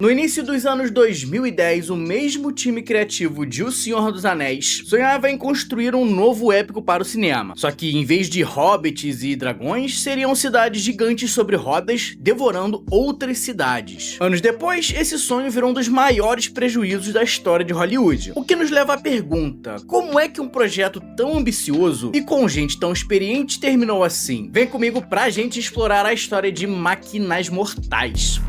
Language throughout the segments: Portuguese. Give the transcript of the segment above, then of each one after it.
No início dos anos 2010, o mesmo time criativo de O Senhor dos Anéis sonhava em construir um novo épico para o cinema. Só que em vez de hobbits e dragões, seriam cidades gigantes sobre rodas devorando outras cidades. Anos depois, esse sonho virou um dos maiores prejuízos da história de Hollywood. O que nos leva à pergunta: como é que um projeto tão ambicioso e com gente tão experiente terminou assim? Vem comigo pra gente explorar a história de Máquinas Mortais.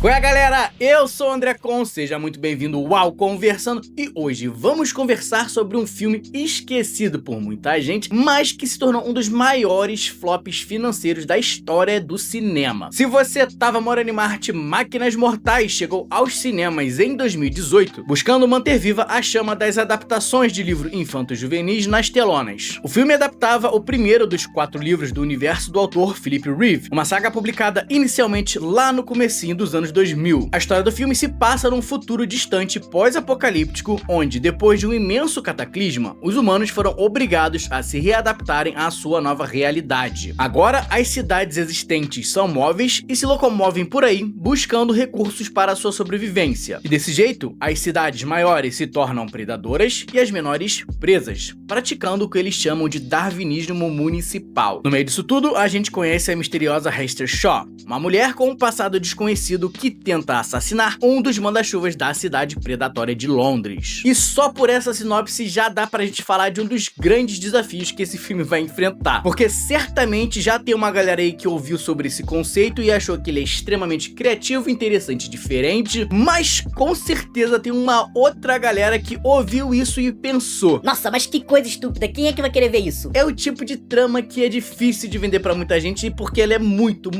Oi galera, eu sou o André Con, seja muito bem-vindo ao Conversando, e hoje vamos conversar sobre um filme esquecido por muita gente, mas que se tornou um dos maiores flops financeiros da história do cinema. Se você tava morando em Marte, Máquinas Mortais chegou aos cinemas em 2018, buscando manter viva a chama das adaptações de livro infanto-juvenis nas telonas. O filme adaptava o primeiro dos 4 livros do universo do autor Philip Reeve, uma saga publicada inicialmente lá no comecinho dos anos 2000. A história do filme se passa num futuro distante pós-apocalíptico, onde, depois de um imenso cataclisma, os humanos foram obrigados a se readaptarem à sua nova realidade. Agora, as cidades existentes são móveis e se locomovem por aí, buscando recursos para a sua sobrevivência. E desse jeito, as cidades maiores se tornam predadoras e as menores presas, praticando o que eles chamam de darwinismo municipal. No meio disso tudo, a gente conhece a misteriosa Hester Shaw, uma mulher com um passado desconhecido que tenta assassinar um dos manda-chuvas da cidade predatória de Londres. E só por essa sinopse já dá pra gente falar de um dos grandes desafios que esse filme vai enfrentar, porque certamente já tem uma galera aí que ouviu sobre esse conceito e achou que ele é extremamente criativo, interessante e diferente, mas com certeza tem uma outra galera que ouviu isso e pensou: nossa, mas que coisa estúpida, quem é que vai querer ver isso? É o tipo de trama que é difícil de vender pra muita gente porque ela é muito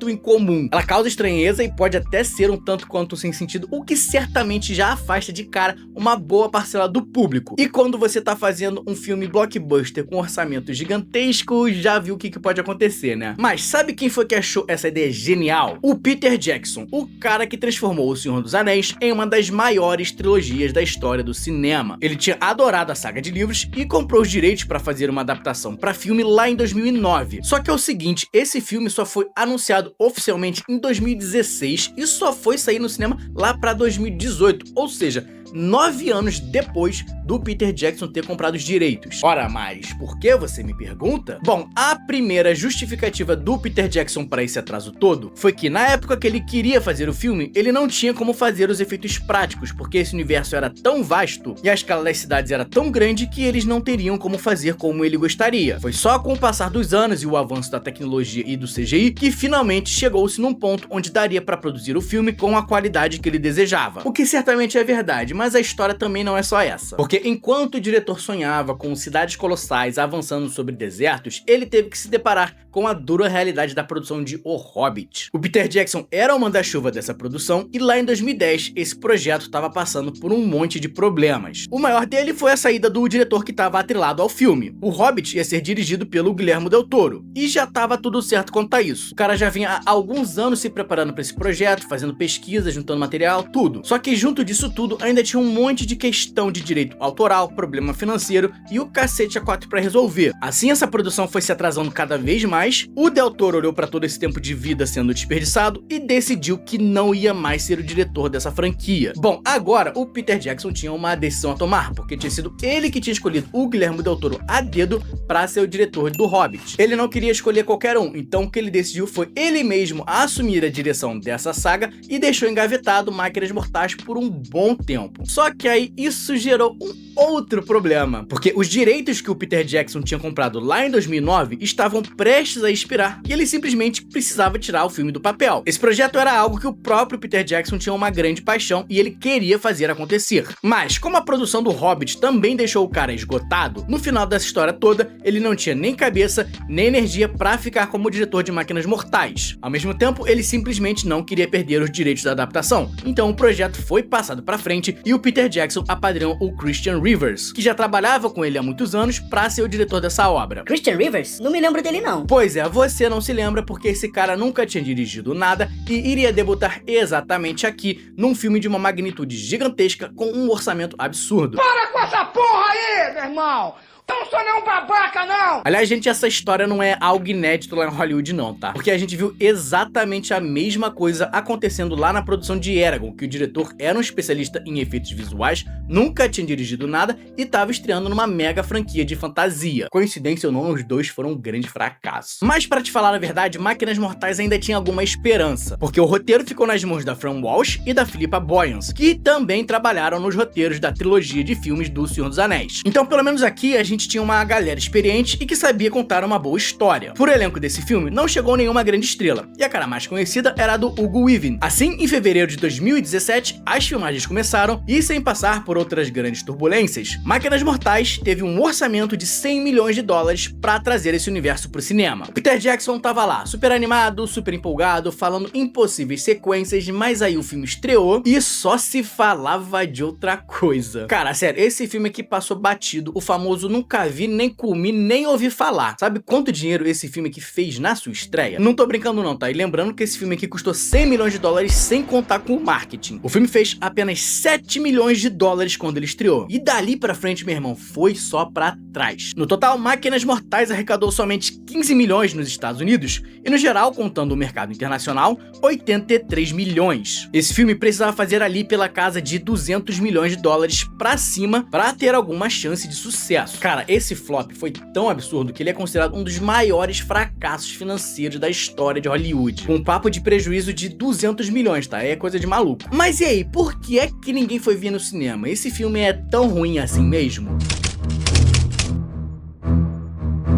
incomum. Ela causa estranheza e pode até ser um tanto quanto sem sentido, o que certamente já afasta de cara uma boa parcela do público. E quando você tá fazendo um filme blockbuster com um orçamento gigantesco, já viu o que pode acontecer, né? Mas sabe quem foi que achou essa ideia genial? O Peter Jackson, o cara que transformou O Senhor dos Anéis em uma das maiores trilogias da história do cinema. Ele tinha adorado a saga de livros e comprou os direitos para fazer uma adaptação para filme lá em 2009. Só que é o seguinte, esse filme só foi anunciado oficialmente em 2016 e só foi sair no cinema lá pra 2018, ou seja, 9 anos depois do Peter Jackson ter comprado os direitos. Ora, mas por que, você me pergunta? Bom, a primeira justificativa do Peter Jackson para esse atraso todo foi que na época que ele queria fazer o filme, ele não tinha como fazer os efeitos práticos, porque esse universo era tão vasto e a escala das cidades era tão grande que eles não teriam como fazer como ele gostaria. Foi só com o passar dos anos e o avanço da tecnologia e do CGI que finalmente chegou-se num ponto onde daria para produzir o filme com a qualidade que ele desejava. O que certamente é verdade, mas a história também não é só essa. Porque enquanto o diretor sonhava com cidades colossais avançando sobre desertos, ele teve que se deparar com a dura realidade da produção de O Hobbit. O Peter Jackson era o manda-chuva dessa produção e lá em 2010 esse projeto estava passando por um monte de problemas. O maior dele foi a saída do diretor que estava atrelado ao filme. O Hobbit ia ser dirigido pelo Guillermo del Toro e já estava tudo certo quanto a isso. O cara já vinha há alguns anos se preparando para esse projeto, fazendo pesquisa, juntando material, tudo. Só que junto disso tudo ainda tinha um monte de questão de direito autoral, problema financeiro e o cacete a 4 para resolver. Assim essa produção foi se atrasando cada vez mais. O Del Toro olhou para todo esse tempo de vida sendo desperdiçado e decidiu que não ia mais ser o diretor dessa franquia. Bom, agora o Peter Jackson tinha uma decisão a tomar, porque tinha sido ele que tinha escolhido o Guillermo del Toro a dedo para ser o diretor do Hobbit. Ele não queria escolher qualquer um, então o que ele decidiu foi ele mesmo assumir a direção dessa saga e deixou engavetado Máquinas Mortais por um bom tempo. Só que aí isso gerou um outro problema, porque os direitos que o Peter Jackson tinha comprado lá em 2009 estavam prestes a expirar e ele simplesmente precisava tirar o filme do papel. Esse projeto era algo que o próprio Peter Jackson tinha uma grande paixão e ele queria fazer acontecer. Mas como a produção do Hobbit também deixou o cara esgotado, no final dessa história toda ele não tinha nem cabeça nem energia para ficar como diretor de Máquinas Mortais. Ao mesmo tempo, ele simplesmente não queria perder os direitos da adaptação. Então o projeto foi passado para frente e o Peter Jackson apadrinhou o Christian Rivers, que já trabalhava com ele há muitos anos, para ser o diretor dessa obra. Christian Rivers? Não me lembro dele não. Pois é, você não se lembra porque esse cara nunca tinha dirigido nada e iria debutar exatamente aqui, num filme de uma magnitude gigantesca com um orçamento absurdo. Para com essa porra aí, meu irmão! Eu não sou nenhum babaca, não! Aliás, gente, essa história não é algo inédito lá em Hollywood não, tá? Porque a gente viu exatamente a mesma coisa acontecendo lá na produção de Eragon, que o diretor era um especialista em efeitos visuais, nunca tinha dirigido nada e tava estreando numa mega franquia de fantasia. Coincidência ou não, os dois foram um grande fracasso. Mas pra te falar a verdade, Máquinas Mortais ainda tinha alguma esperança, porque o roteiro ficou nas mãos da Fran Walsh e da Philippa Boyens, que também trabalharam nos roteiros da trilogia de filmes do Senhor dos Anéis. Então, pelo menos aqui, a gente tinha uma galera experiente e que sabia contar uma boa história. Por elenco desse filme, não chegou nenhuma grande estrela, e a cara mais conhecida era a do Hugo Weaving. Assim, em fevereiro de 2017, as filmagens começaram e, sem passar por outras grandes turbulências, Máquinas Mortais teve um orçamento de 100 milhões de dólares para trazer esse universo pro cinema. O Peter Jackson tava lá, super animado, super empolgado, falando impossíveis sequências, mas aí o filme estreou e só se falava de outra coisa. Cara, sério, esse filme aqui passou batido, o famoso nunca vi, nem comi, nem ouvi falar. Sabe quanto dinheiro esse filme aqui fez na sua estreia? Não tô brincando não, tá? E lembrando que esse filme aqui custou 100 milhões de dólares sem contar com o marketing. O filme fez apenas 7 milhões de dólares quando ele estreou. E dali pra frente, meu irmão, foi só pra trás. No total, Máquinas Mortais arrecadou somente 15 milhões nos Estados Unidos e, no geral, contando o mercado internacional, 83 milhões. Esse filme precisava fazer ali pela casa de 200 milhões de dólares pra cima pra ter alguma chance de sucesso. Cara, esse flop foi tão absurdo que ele é considerado um dos maiores fracassos financeiros da história de Hollywood, com um papo de prejuízo de 200 milhões, tá? É coisa de maluco. Mas e aí, por que é que ninguém foi ver no cinema? Esse filme é tão ruim assim mesmo?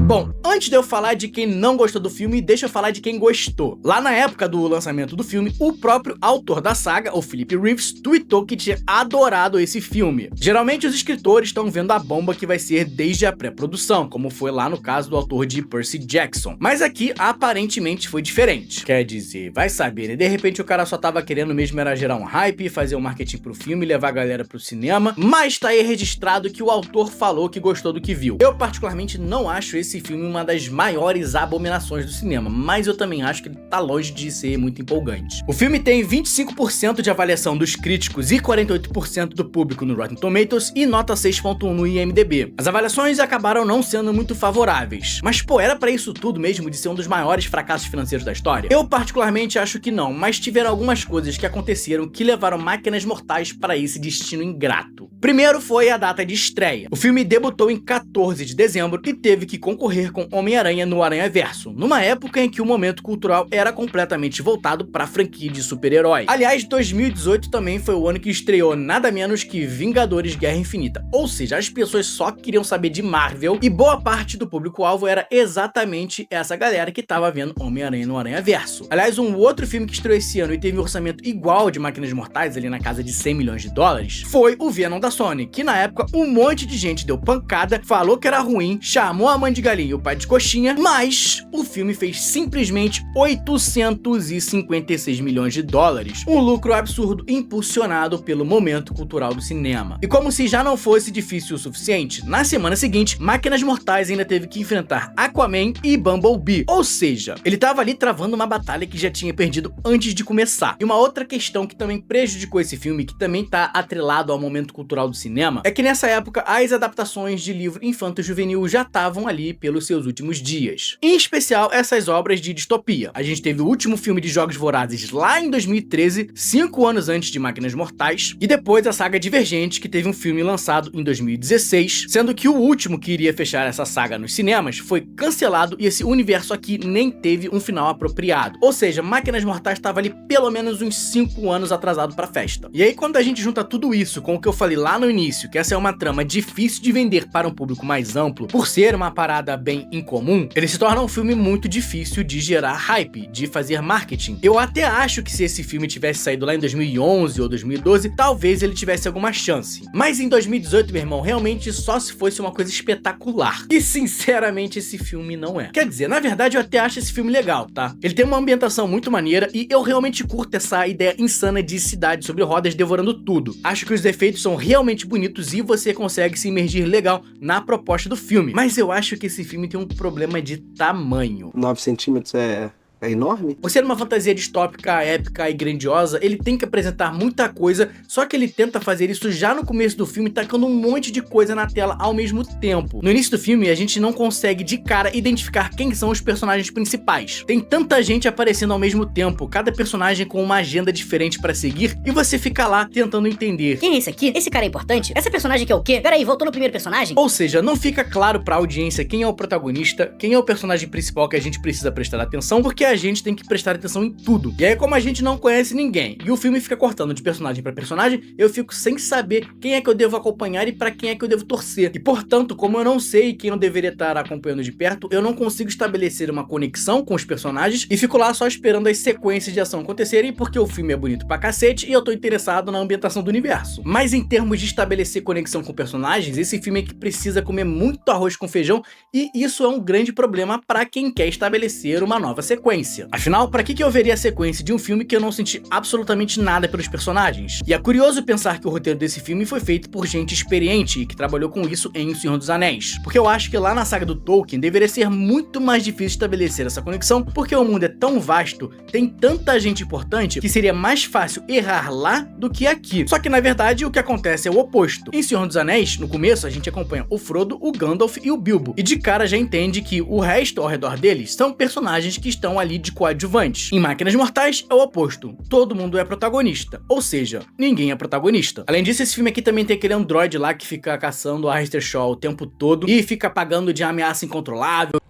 Bom, antes de eu falar de quem não gostou do filme, deixa eu falar de quem gostou. Lá na época do lançamento do filme, o próprio autor da saga, o Philip Reeves, tweetou que tinha adorado esse filme. Geralmente os escritores estão vendo a bomba que vai ser desde a pré-produção, como foi lá no caso do autor de Percy Jackson. Mas aqui, aparentemente, foi diferente. Quer dizer, vai saber, né? De repente o cara só tava querendo mesmo era gerar um hype, fazer um marketing pro filme, levar a galera pro cinema, mas tá aí registrado que o autor falou que gostou do que viu. Eu particularmente não acho esse filme uma das maiores abominações do cinema, mas eu também acho que ele tá longe de ser muito empolgante. O filme tem 25% de avaliação dos críticos e 48% do público no Rotten Tomatoes e nota 6.1 no IMDb. As avaliações acabaram não sendo muito favoráveis, mas pô, era pra isso tudo mesmo de ser um dos maiores fracassos financeiros da história? Eu particularmente acho que não, mas tiveram algumas coisas que aconteceram que levaram Máquinas Mortais para esse destino ingrato. Primeiro foi a data de estreia. O filme debutou em 14 de dezembro e teve que concorrer com Homem-Aranha no Aranhaverso, numa época em que o momento cultural era completamente voltado para a franquia de super-herói. Aliás, 2018 também foi o ano que estreou nada menos que Vingadores Guerra Infinita, ou seja, as pessoas só queriam saber de Marvel e boa parte do público-alvo era exatamente essa galera que tava vendo Homem-Aranha no Aranhaverso. Aliás, um outro filme que estreou esse ano e teve um orçamento igual ao de Máquinas Mortais, ali na casa de 100 milhões de dólares, foi o Venom da Sony, que na época um monte de gente deu pancada, falou que era ruim, chamou a mãe de galinha e o pai de coxinha, mas o filme fez simplesmente 856 milhões de dólares, um lucro absurdo impulsionado pelo momento cultural do cinema. E como se já não fosse difícil o suficiente, na semana seguinte, Máquinas Mortais ainda teve que enfrentar Aquaman e Bumblebee, ou seja, ele tava ali travando uma batalha que já tinha perdido antes de começar. E uma outra questão que também prejudicou esse filme, que também tá atrelado ao momento cultural do cinema, é que nessa época as adaptações de livro infanto-juvenil já estavam ali pelos seus últimos dias. Em especial essas obras de distopia. A gente teve o último filme de Jogos Vorazes lá em 2013, 5 anos antes de Máquinas Mortais, e depois a saga Divergente, que teve um filme lançado em 2016, sendo que o último que iria fechar essa saga nos cinemas foi cancelado e esse universo aqui nem teve um final apropriado. Ou seja, Máquinas Mortais estava ali pelo menos uns 5 anos atrasado pra festa. E aí quando a gente junta tudo isso com o que eu falei lá no início, que essa é uma trama difícil de vender para um público mais amplo, por ser uma parada bem incomum, ele se torna um filme muito difícil de gerar hype, de fazer marketing. Eu até acho que se esse filme tivesse saído lá em 2011 ou 2012, talvez ele tivesse alguma chance. Mas em 2018, meu irmão, realmente só se fosse uma coisa espetacular. E sinceramente esse filme não é. Quer dizer, na verdade eu até acho esse filme legal, tá? Ele tem uma ambientação muito maneira e eu realmente curto essa ideia insana de cidade sobre rodas devorando tudo. Acho que os efeitos são realmente bonitos e você consegue se imergir legal na proposta do filme. Mas eu acho que esse filme tem um problema de tamanho. 9 centímetros é É enorme? Por ser uma fantasia distópica, épica e grandiosa, ele tem que apresentar muita coisa, só que ele tenta fazer isso já no começo do filme, tacando um monte de coisa na tela ao mesmo tempo. No início do filme, a gente não consegue de cara identificar quem são os personagens principais. Tem tanta gente aparecendo ao mesmo tempo, cada personagem com uma agenda diferente pra seguir, e você fica lá tentando entender. Quem é esse aqui? Esse cara é importante? Essa personagem que é o quê? Peraí, voltou no primeiro personagem? Ou seja, não fica claro pra audiência quem é o protagonista, quem é o personagem principal que a gente precisa prestar atenção, porque a gente tem que prestar atenção em tudo. E aí, como a gente não conhece ninguém, e o filme fica cortando de personagem pra personagem, eu fico sem saber quem é que eu devo acompanhar e pra quem é que eu devo torcer. E portanto, como eu não sei quem eu deveria estar acompanhando de perto, eu não consigo estabelecer uma conexão com os personagens e fico lá só esperando as sequências de ação acontecerem, porque o filme é bonito pra cacete e eu tô interessado na ambientação do universo. Mas em termos de estabelecer conexão com personagens, esse filme é que precisa comer muito arroz com feijão, e isso é um grande problema pra quem quer estabelecer uma nova sequência. Afinal, pra que eu veria a sequência de um filme que eu não senti absolutamente nada pelos personagens? E é curioso pensar que o roteiro desse filme foi feito por gente experiente e que trabalhou com isso em O Senhor dos Anéis. Porque eu acho que lá na saga do Tolkien deveria ser muito mais difícil estabelecer essa conexão, porque o mundo é tão vasto, tem tanta gente importante, que seria mais fácil errar lá do que aqui. Só que na verdade o que acontece é o oposto. Em Senhor dos Anéis, no começo a gente acompanha o Frodo, o Gandalf e o Bilbo, e de cara já entende que o resto ao redor deles são personagens que estão ali de coadjuvantes. Em Máquinas Mortais é o oposto, todo mundo é protagonista, ou seja, ninguém é protagonista. Além disso, esse filme aqui também tem aquele androide lá que fica caçando a Alistair Shaw o tempo todo e fica pagando de ameaça incontrolável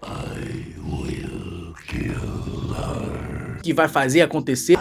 que vai fazer acontecer,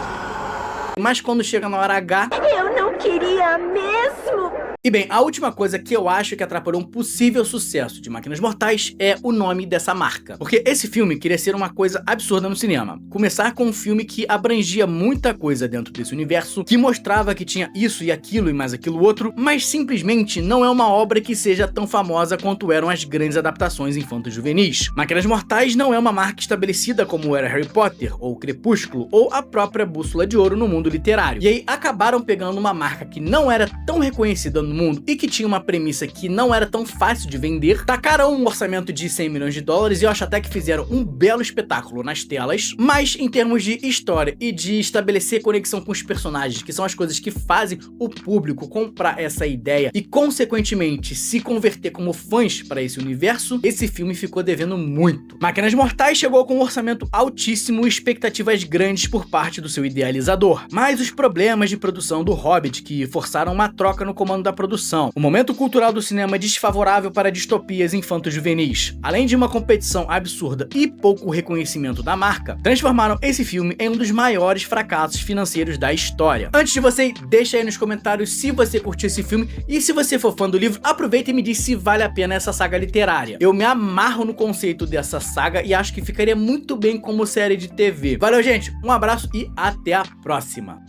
mas quando chega na hora H, Eu não queria mesmo. E bem, a última coisa que eu acho que atrapalhou um possível sucesso de Máquinas Mortais é o nome dessa marca. Porque esse filme queria ser uma coisa absurda no cinema. Começar com um filme que abrangia muita coisa dentro desse universo, que mostrava que tinha isso e aquilo e mais aquilo outro, mas simplesmente não é uma obra que seja tão famosa quanto eram as grandes adaptações infanto-juvenis. Máquinas Mortais não é uma marca estabelecida como era Harry Potter, ou Crepúsculo, ou a própria Bússola de Ouro no mundo literário. E aí acabaram pegando uma marca que não era tão reconhecida no mundo e que tinha uma premissa que não era tão fácil de vender, tacaram um orçamento de 100 milhões de dólares e eu acho até que fizeram um belo espetáculo nas telas, mas em termos de história e de estabelecer conexão com os personagens, que são as coisas que fazem o público comprar essa ideia e consequentemente se converter como fãs para esse universo, esse filme ficou devendo muito. Máquinas Mortais chegou com um orçamento altíssimo e expectativas grandes por parte do seu idealizador, mas os problemas de produção do Hobbit que forçaram uma troca no comando da produção, o momento cultural do cinema desfavorável para distopias infanto-juvenis, além de uma competição absurda e pouco reconhecimento da marca, transformaram esse filme em um dos maiores fracassos financeiros da história. Antes de você, deixa aí nos comentários se você curtiu esse filme e se você for fã do livro, aproveita e me diz se vale a pena essa saga literária. Eu me amarro no conceito dessa saga e acho que ficaria muito bem como série de TV. Valeu, gente, um abraço e até a próxima!